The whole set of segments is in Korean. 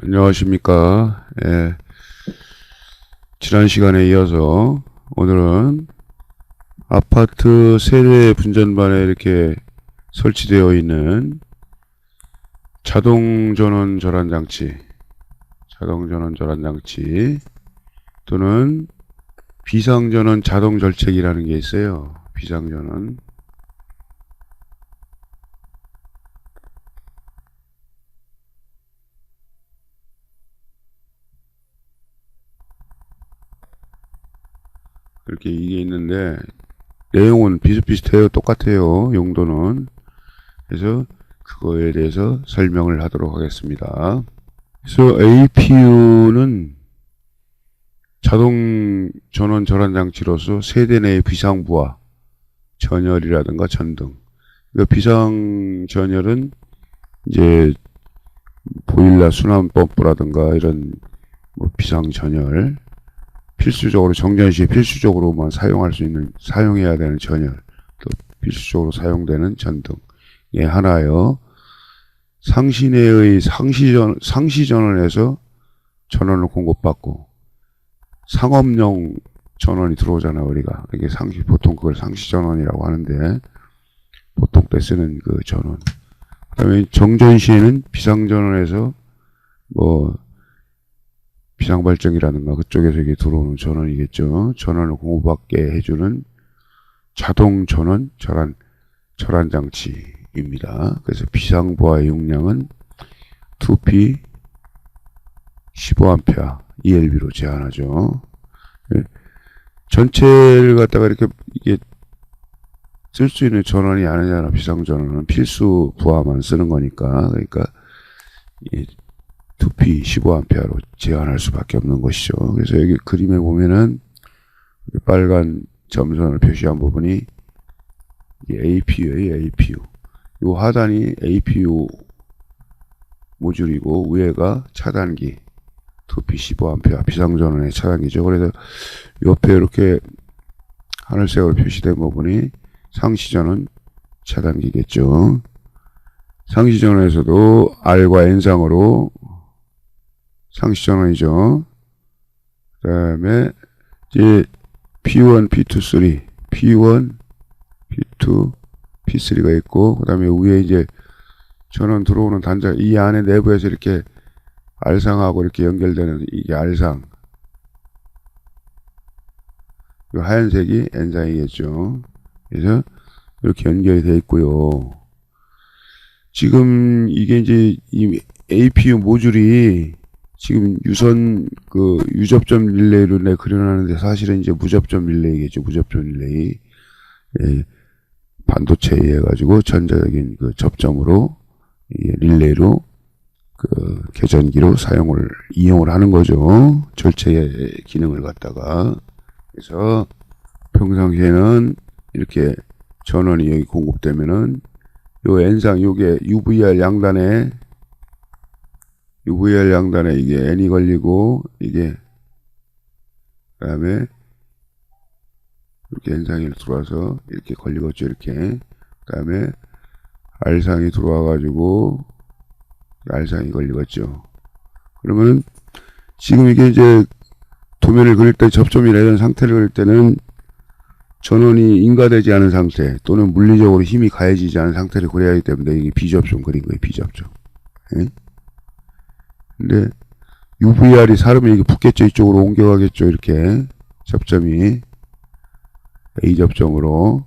안녕하십니까. 예, 지난 시간에 이어서 오늘은 아파트 세대 분전반에 이렇게 설치되어 있는 자동 전원 절안 장치 또는 비상전원 자동 절책이라는 게 있어요. 비상전원. 이렇게 이게 있는데 내용은 비슷비슷해요. 똑같아요. 용도는. 그래서 그거에 대해서 설명을 하도록 하겠습니다. 그래서 APU는 자동 전원 절안 장치로서 세대 내의 비상부하, 전열이라든가 전등. 그러니까 비상 전열은 이제 보일러 순환 펌프라든가 이런 뭐 비상 전열, 필수적으로 정전 시에 필수적으로만 사용할 수 있는, 사용해야 되는 전열, 또 필수적으로 사용되는 전등. 예, 하나요. 상시내의 상시전원에서 전원을 공급받고 상업용 전원이 들어오잖아요, 우리가. 이게 보통 그걸 상시전원이라고 하는데, 보통 때 쓰는 그 전원. 그 다음에 정전 시에는 비상전원에서 뭐 비상발전기라든가 그쪽에서 이게 들어오는 전원이겠죠. 전원을 공급받게 해주는 자동 전원 절안 장치입니다. 그래서 비상부하의 용량은 2P 15A ELB로 제한하죠. 전체를 갖다가 이렇게 이게 쓸 수 있는 전원이 아니잖아. 비상전원은 필수 부하만 쓰는 거니까. 그러니까 2P 15A로 제한할 수밖에 없는 것이죠. 그래서 여기 그림에 보면은 빨간 점선을 표시한 부분이 APU예요. APU. 이 하단이 APU 모듈이고 위에가 차단기 2P 15A 비상전원의 차단기죠. 그래서 옆에 이렇게 하늘색으로 표시된 부분이 상시전원 차단기겠죠. 상시전원에서도 R과 N상으로 상시전원이죠. 그 다음에 이제 P1, P2, 3, P1, P2, P3가 있고, 그 다음에 위에 이제 전원 들어오는 단자, 이 안에 내부에서 이렇게 R상하고 이렇게 연결되는 이게 R상. 이 하얀색이 N상이겠죠. 그래서 이렇게 연결이 되어 있고요. 지금 이게 이제 이 APU 모듈이 지금 유접점 릴레이로 내 그려놨는데 사실은 이제 무접점 릴레이겠죠. 무접점 릴레이. 예, 반도체에 의해 가지고 전자적인 그 접점으로 릴레이로 그 계전기로 이용을 하는 거죠. 절체의 기능을 갖다가. 그래서 평상시에는 이렇게 전원이 여기 공급되면은 요 N상 요게 UVR 양단에 이게 N이 걸리고 이게 그 다음에 이렇게 N상이 들어와서 이렇게 걸리겠죠. 이렇게 그 다음에 R상이 들어와 가지고 R상이 걸리겠죠. 그러면은 지금 이게 이제 도면을 그릴 때 접점이나 이런 상태를 그릴 때는 전원이 인가되지 않은 상태 또는 물리적으로 힘이 가해지지 않은 상태를 그려야 하기 때문에 이게 비접점 그린 거예요. 비접점. 예? 근데 UVR이 사르면 이게 붙겠죠. 이쪽으로 옮겨가겠죠. 이렇게 접점이 A 접점으로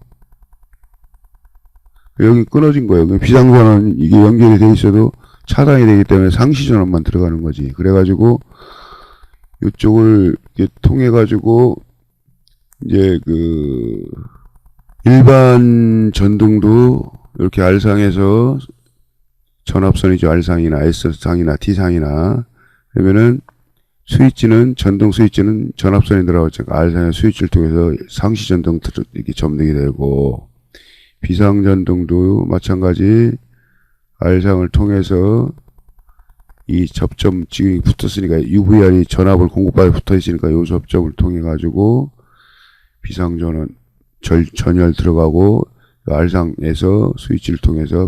여기 끊어진 거예요. 비상전원 이게 연결이 돼 있어도 차단이 되기 때문에 상시전원만 들어가는 거지. 그래가지고 이쪽을 이렇게 통해 가지고 이제 그 일반 전등도 이렇게 R상에서 전압선이죠. R상이나 S상이나 T상이나 그러면은 전등 스위치는 전압선이 들어가죠. R상의 스위치를 통해서 상시 전등 이렇게 점등이 되고 비상 전등도 마찬가지 R상을 통해서 이 접점 지금 붙었으니까 UVR이 전압을 공급받아 붙어 있으니까 이 접점을 통해 가지고 비상전원 전열 들어가고 R상에서 스위치를 통해서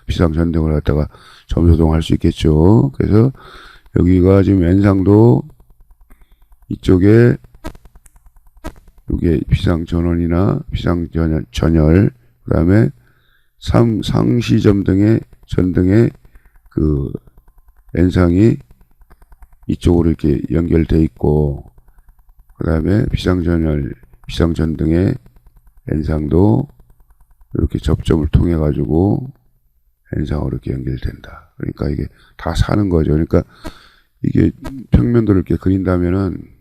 비상전등을 갖다가 점소동할 수 있겠죠. 그래서 여기가 지금 N상도 이쪽에 이게 비상전원이나 비상전열, 그 다음에 상시점등의 전등의 그 N상이 이쪽으로 이렇게 연결돼 있고, 그 다음에 비상전열, 비상전등의 N상도 이렇게 접점을 통해 가지고 N상으로 이렇게 연결된다. 그러니까 이게 다 사는 거죠. 그러니까 이게 평면도를 이렇게 그린다면은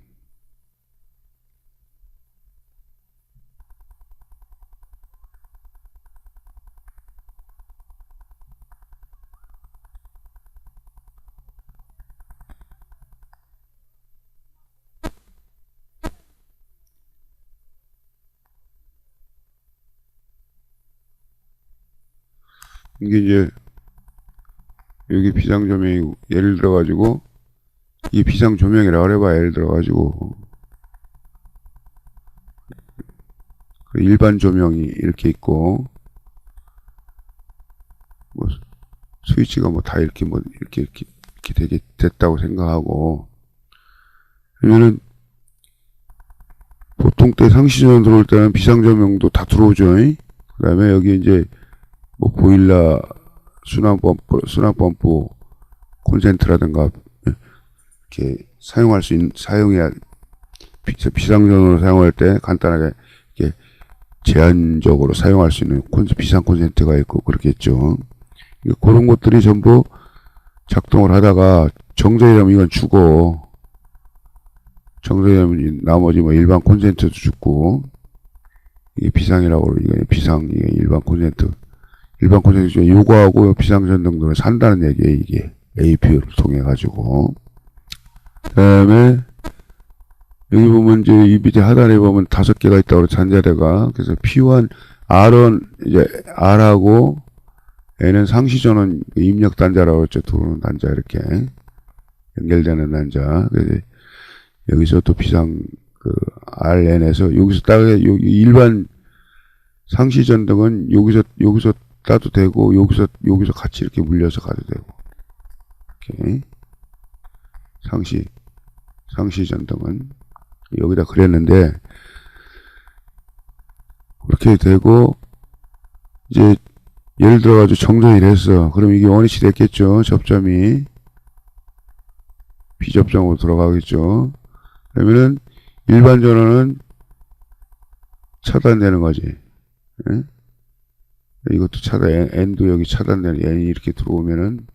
이게 이제 여기 비상조명이 예를 들어 가지고 이게 비상조명이라고 그래봐. 예를 들어 가지고 일반 조명이 이렇게 있고 뭐 스위치가 뭐 다 이렇게 뭐 이렇게 됐다고 생각하고, 그러면은 보통 때 상시전원 들어올 때는 비상조명도 다 들어오죠. 그 다음에 여기 이제 뭐 보일러, 순환펌프 콘센트라든가 이렇게 사용할 수 있는, 사용해야 비상전원으로 사용할 때 간단하게 이렇게 제한적으로 사용할 수 있는 비상 콘센트가 있고 그렇겠죠. 그런 것들이 전부 작동을 하다가 정전이라면 이건 죽어. 정전이라면 나머지 뭐 일반 콘센트도 죽고, 이게 비상이라고 그러고, 이게 비상, 이게 일반 콘센트. 일반 콘센트 중에 요거하고 비상전등등을 산다는 얘기예요, 이게. APU를 통해가지고. 그 다음에, 여기 보면 이제 이 밑에 하단에 보면 5개가 있다고 잔자대가. 그래서 P1, R은 이제 R하고 N은 상시전원 입력 단자라고 그랬죠. 들어오는 단자, 이렇게. 연결되는 단자. 그래서 여기서 또 비상, RN에서, 여기서 여기 일반 상시전등은 여기서 따도 되고, 여기서 같이 이렇게 물려서 가도 되고. 이렇게. 상시전등은. 여기다 그랬는데, 그렇게 되고, 이제, 예를 들어가지고 정전이 됐어. 그럼 이게 원위치 됐겠죠. 접점이. 비접점으로 들어가겠죠. 그러면은, 일반 전원은 차단되는 거지. 예? 이것도 N도 여기 차단되는, N이 이렇게 들어오면은,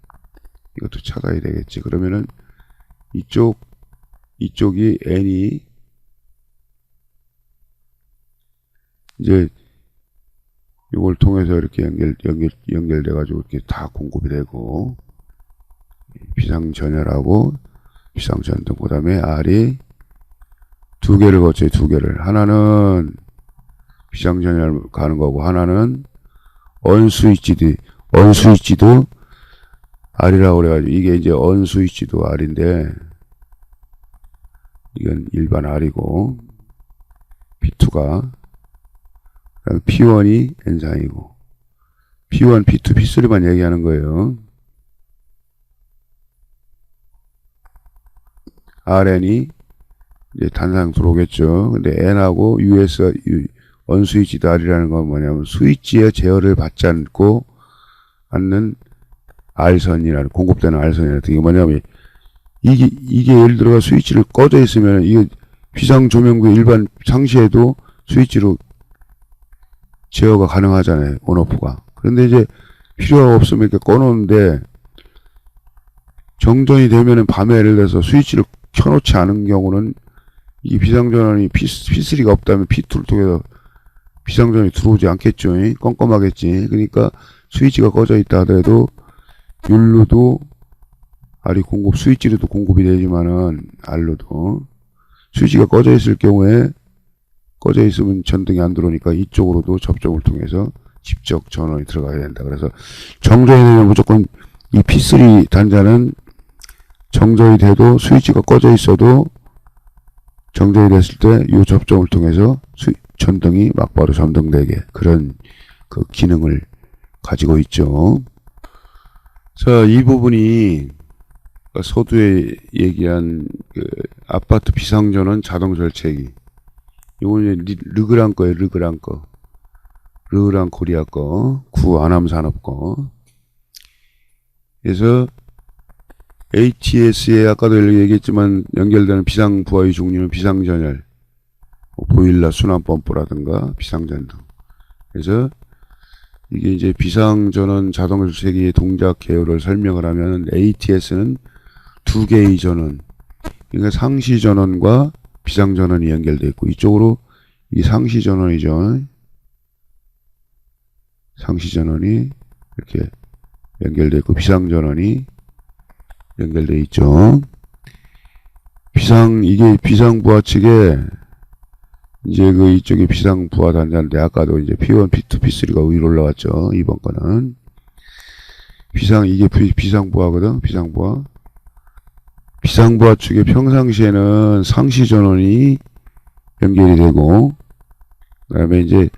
이것도 차단이 되겠지. 그러면은, 이쪽이 N이, 이제, 이걸 통해서 이렇게 연결돼가지고 이렇게 다 공급이 되고, 비상전열하고, 비상전등, 그 다음에 R이 2개를 거쳐요, 2개를. 하나는 비상전열 가는 거고, 하나는 언스위치도 R이라고 그래가지고, 이게 이제 언스위치도 R인데, 이건 일반 R이고, P2가, P1이 N상이고, P1, P2, P3만 얘기하는 거예요. RN이 이제 단상 들어오겠죠. 근데 N하고 언스위치도 R이라는 건 뭐냐면, 스위치의 제어를 받지 않는 R선이라는, 공급되는 R선이라는, 이게 뭐냐면, 이게 예를 들어가 스위치를 꺼져 있으면, 이게 비상조명도 일반 상시에도 스위치로 제어가 가능하잖아요. 온오프가. 그런데 이제 필요가 없으면 이렇게 꺼놓는데, 정전이 되면은 밤에 예를 들어서 스위치를 켜놓지 않은 경우는 이 비상전원이 P3가 없다면 P2를 통해서 비상전원이 들어오지 않겠죠. 껌껌하겠지. 그러니까 스위치가 꺼져 있다 하더라도 율로도 R이 스위치로도 공급이 되지만은 R로도 스위치가 꺼져 있을 경우에, 꺼져 있으면 전등이 안 들어오니까 이쪽으로도 접점을 통해서 직접 전원이 들어가야 된다. 그래서 정전이 되면 무조건 이 P3 단자는 정전이 돼도 스위치가 꺼져 있어도 정전이 됐을 때 이 접점을 통해서 전등이 막바로 점등되게, 그런 그 기능을 가지고 있죠. 자, 이 부분이 서두에 얘기한 그 아파트 비상전원 자동 설치기. 이거는 르그랑 거예요, 르그랑 거. 르그랑 코리아 거. 구 안암산업 거. 그래서 ATS에 아까도 얘기했지만 연결되는 비상 부하의 종류는 비상전열, 보일러, 순환펌프라든가 비상전등. 그래서 이게 이제 비상전원 자동설치기의 동작 개요를 설명을 하면 ATS는 두 개의 전원, 그러니까 상시전원과 비상전원이 연결되어 있고, 이쪽으로 이 상시전원이죠. 상시전원이 이렇게 연결되어 있고 비상전원이 연결되어 있죠. 이게 비상부하 측에 이제 그 이쪽에 비상부하 단자인데, 아까도 이제 P1, P2, P3가 위로 올라왔죠. 이번 거는 이게 비상부하거든. 비상부하 측에 평상시에는 상시전원이 연결이 되고, 그 다음에 이제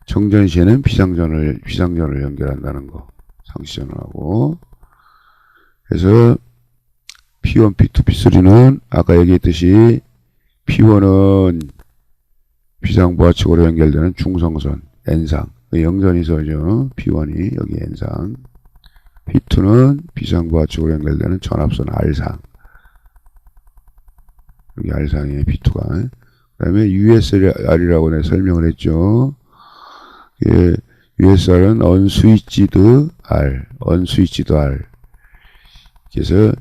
정전시에는 비상전원을 연결한다는 거. 상시전원하고. 그래서 P1, P2, P3는 아까 얘기했듯이 P1은 비상부하 측으로 연결되는 중성선, N상. 영전이서죠. P1이 여기 N상. P2는 비상부하 측으로 연결되는 전압선 R상. 여기 R상이에요, P2가. 그 다음에 USR이라고 내가 설명을 했죠. 예, USR은 언스위치드 R. 그래서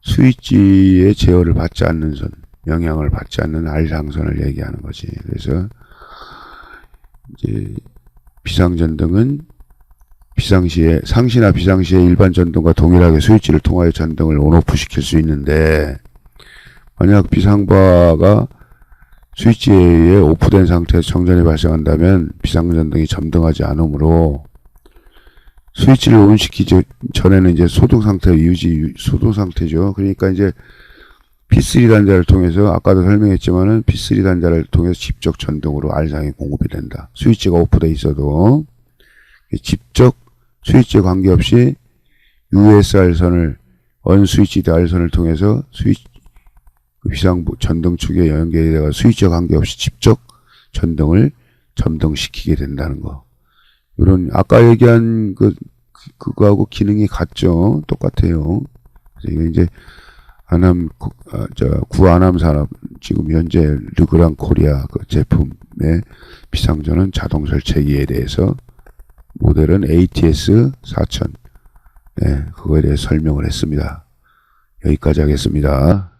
스위치의 제어를 받지 않는 선, 영향을 받지 않는 R상선을 얘기하는 거지. 그래서 이제 비상전등은 상시나 비상시에 일반 전등과 동일하게 스위치를 통하여 전등을 온오프 시킬 수 있는데, 만약 비상부하가 스위치에 오프된 상태에서 정전이 발생한다면 비상전등이 점등하지 않으므로, 스위치를 온시키기 전에는 이제 소등 상태죠. 그러니까 이제 P3 단자를 통해서, 아까도 설명했지만은 P3 단자를 통해서 직접 전등으로 R상이 공급이 된다. 스위치가 오프돼 있어도 직접 스위치에 관계없이 USR선을, 언스위치드 R선을 통해서 비상부 전등 축에 연결이 되어 스위치와 관계없이 직접 전등을 점등시키게 된다는 거. 이런 아까 얘기한 그거하고 기능이 같죠. 똑같아요. 이게 이제 구 안암산업 지금 현재 르그랑 코리아 그 제품의 비상전원 자동 설치기에 대해서 모델은 ATS 4000, 그거에 대해 설명을 했습니다. 여기까지 하겠습니다.